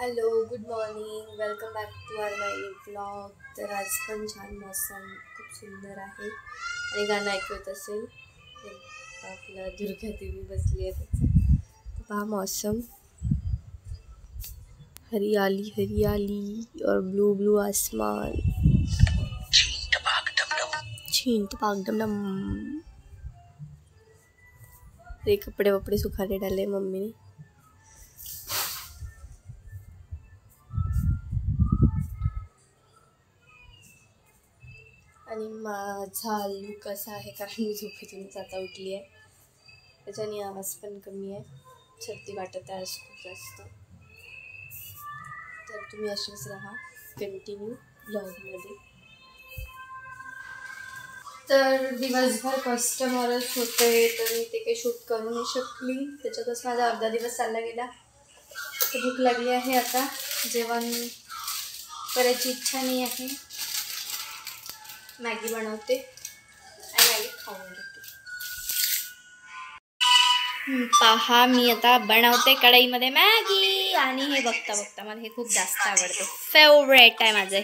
Hello, good morning, welcome back to our my vlog. तर आज पण छान मौसम खूप सुंदर आहे आणि गाणं ऐकत असेल आपलं दुर्गा देवी बसली आहे त्याचं. तर पहा मौसम, हरियाली हरियाली और ब्लू ब्लू आसमान, छींट पाक डम डम. ये कपड़े वपड़े सुखाने डाले मम्मी ने. आणि माझा लूक असा आहे कारण मी झोपेतूनच आता उठली आहे, त्याच्याने आवाज पण कमी आहे, सर्दी वाटत आहे आज खूप जास्त. तर तुम्ही असेच राहा कंटिन्यू ब्लॉगमध्ये. तर दिवसभर कस्टमरच होते तर मी ते काही शूट करू नाही शकली, त्याच्यातच माझा अर्धा दिवस चालला गेला. तर भूक लागली आहे, आता जेवण करायची इच्छा नाही आहे. मॅगी बनवते आणि मॅगी खाऊन घेते. पहा मी आता बनवते कढईमध्ये मॅगी आणि हे बघता बघता मला हे खूप जास्त आवडते, फेवरेट आहे माझं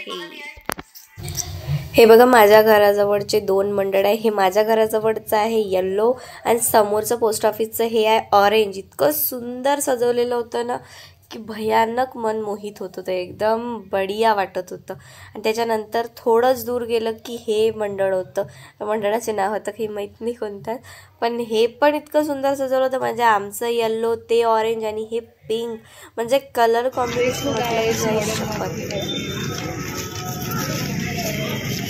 हे बघा माझ्या घराजवळचे 2 मंडळ आहे. हे माझ्या घराजवळचं आहे येल्लो आणि समोरचं पोस्ट ऑफिसचं हे आहे ऑरेंज. इतकं सुंदर सजवलेलं होतं ना की भयानक मन मोहित होत होतं, एकदम बढिया वाटत होतं. आणि त्याच्यानंतर थोडंच दूर गेलं की हे मंडळ होतं. मंडळाचे नाव होतं काही माहीत नाही कोणतं, पण हे पण इतकं सुंदर सजवलं होतं. म्हणजे आमचं येल्लो, ते ऑरेंज आणि हे पिंक, म्हणजे कलर कॉम्बिनेशन.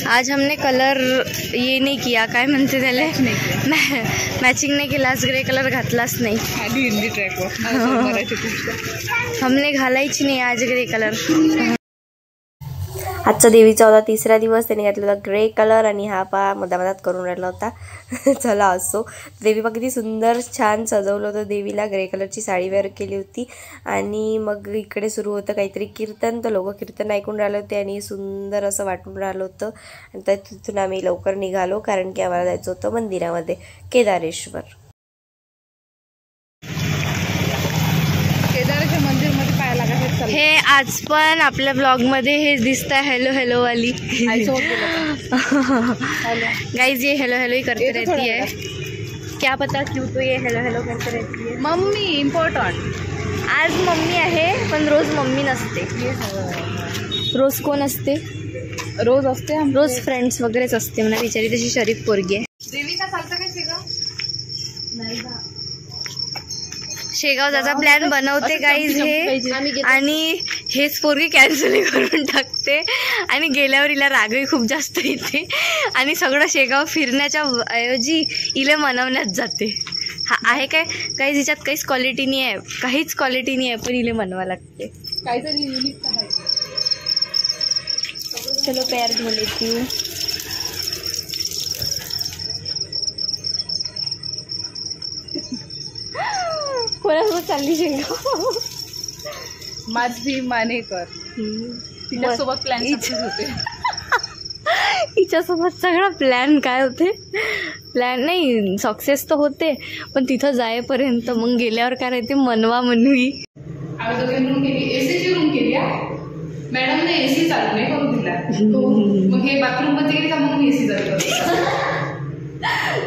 आज हमने कलर ये नहीं किया, काय म्हणते त्याला, मॅचिंग नाही केला. आज ग्रे कलर घातलाच नाही. हमने घालायची नाही आज ग्रे कलर. आजचा देवीचा होता 3रा दिवस, त्याने घातला होता ग्रे कलर आणि हा पा मधात करून राहिला होता. चला असो, देवी बघ किती सुंदर छान सजवलं होतं देवीला. ग्रे कलरची साडी वेअर केली होती आणि मग इकडे सुरू होतं काहीतरी कीर्तन. तर लोक कीर्तन ऐकून राहिले होते आणि सुंदर असं वाटून राहिलं होतं. आणि तर तिथून आम्ही लवकर निघालो कारण की आम्हाला जायचं होतं मंदिरामध्ये, केदारेश्वर. हे आज पण आपल्या ब्लॉग मध्ये हे दिसतं हेलो हेलो वाली गाइस. ये हेलो हेलो ही करते रहती है, क्या पता क्यों तो ये हेलो हेलो करते रहती है. Mummy important. आज मम्मी आहे पण रोज मम्मी नसते. रोज कोण असते? रोज असते, रोज फ्रेंड्स वगैरेच असते म्हणा. बिचारी तशी शरीफ पोरगी आहे. देवीचा चालतं का शेगाव? नाही बा, शेगाव जायचा प्लॅन बनवते गाईज हे, आणि हेच पोरगी कॅन्सल करून टाकते. आणि गेल्यावर हिला रागही खूप जास्त येते आणि सगळं शेगाव फिरण्याच्या ऐवजी इले मनवण्यात जाते. हा आहे काय काही हिच्यात काहीच क्वालिटी नाही आहे, काहीच क्वालिटी नाही आहे, पण इले मनवा लागते काहीतरी युनिक. चलो पैर धो लेती हूँ. कोणासोबत चालली शेगाव? माझी मानेकर, तिच्यासोबत प्लॅन सक्सेस होते. हिच्यासोबत सगळा प्लॅन काय होते, प्लॅन नाही सक्सेस तर होते, पण तिथं जायपर्यंत मग गेल्यावर काय राहते, मनवा मनवी. आम्ही दोघे रूम केली, एसीची रूम केली. मॅडमने एसी चालू नाही करून दिला. मग हे बाथरूम मध्ये गेली का मग मी एसी चालू करतो.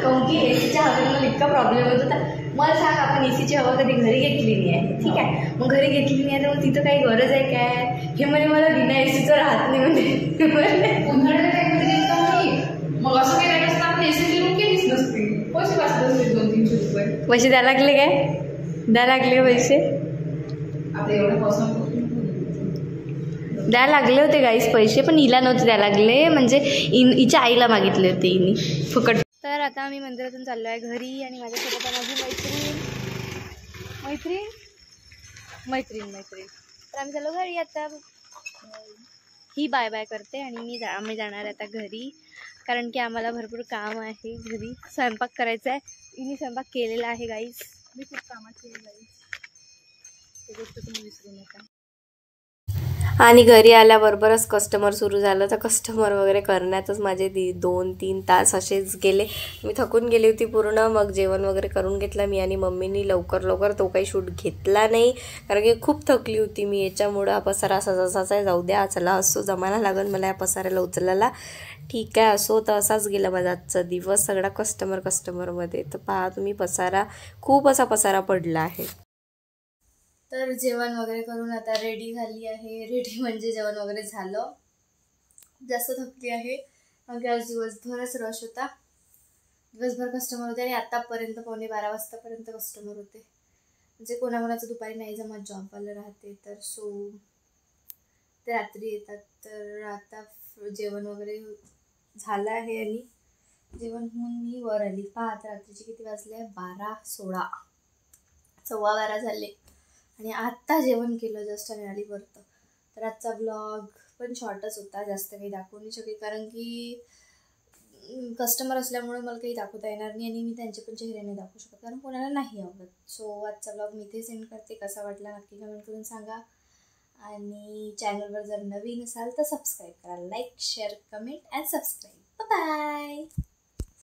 काऊन की एसीच्या हवेला इतका प्रॉब्लेम होत होता. मला सांग, आपण एसीची हवा कधी घरी घेतली नाही आहे, ठीक आहे, मग घरी घेतली नाही आहे तर मग तिथं काही गरज आहे काय? हे म्हणे मला बिना एसीचं राहत नाही म्हणजे. उन्हाळ्याच्या टाइममध्ये गेलं नाही, मग असं काही राहिलं असतं आपण एसीची रूम केलीच नसते. पैसे वाचत असते 200-300 रुपये. पैसे द्यायला लागले काय? द्यायला लागले पैसे? आता एवढ्या पावसामध्ये द्यायला लागले होते गाईस पैसे, पण हिला नव्हते द्यायला लागले, म्हणजे हिच्या आईला मागितले होते हिने फुकट. तर आता आम्ही मंदिरातून चाललो आहे घरी आणि माझ्यासोबत माझी मैत्रीण. तर आम्ही चाललो घरी आता. ही बाय बाय करते आणि आम्ही जाणार आहे आता घरी, कारण की आम्हाला भरपूर काम आहे घरी. स्वयंपाक करायचा आहे, हिने स्वयंपाक केलेला आहे गाईस. मी खूप कामाची आहे गाईस, ते गोष्ट तुम्ही विसरू नका. आणि घरी आल्याबरोबरच कस्टमर सुरू झालं, तर कस्टमर वगैरे करण्यातच माझे 2-3 तास असेच गेले. मी थकून गेली होती पूर्ण. मग जेवण वगैरे करून घेतलं मी आणि मम्मीनी लवकर. तो काही शूट घेतला नाही कारण की खूप थकली होती मी. याच्यामुळं हा पसारा असाच आहे, जाऊ द्या, चला असो, जमायला लागेल मला या पसाऱ्याला उचलायला. ठीक आहे, असो. तर असाच गेला माझा आजचा दिवस सगळा कस्टमरमध्ये. तर पहा तुम्ही, खूप असा पसारा पडला आहे. तर जेवण वगैरे करून आता रेडी झाली आहे. रेडी म्हणजे जेवण वगैरे झालं. जास्त थकली आहे कारण आज दिवसभरच रश होता. दिवसभर कस्टमर होते आणि आतापर्यंत 11:15 वाजतापर्यंत कस्टमर होते. म्हणजे कोणाकोणाचं दुपारी नाही जमत, जॉबवाला राहते तर ते रात्री येतात. तर आता जेवण वगैरे झालं आहे आणि जेवण होऊन मी वर आली. पहा आता रात्रीचे किती वाजले, 12:16, 12:15 झाले आणि आत्ता जेवण केलं जस्ट आणि आली वरतं. तर आजचा ब्लॉग पण शॉर्टच होता, जास्त काही दाखवू नाही शकले कारण की कस्टमर असल्यामुळे मला काही दाखवता येणार नाही आणि मी त्यांचे पण चेहरे नाही दाखवू शकत कारण कोणाला नाही आवडत. सो आजचा ब्लॉग मी इथे सेंड करते. कसा वाटला नक्की कमेंट करून सांगा आणि चॅनलवर जर नवीन असाल तर सबस्क्राईब करा. Like, share, comment and subscribe. Bye.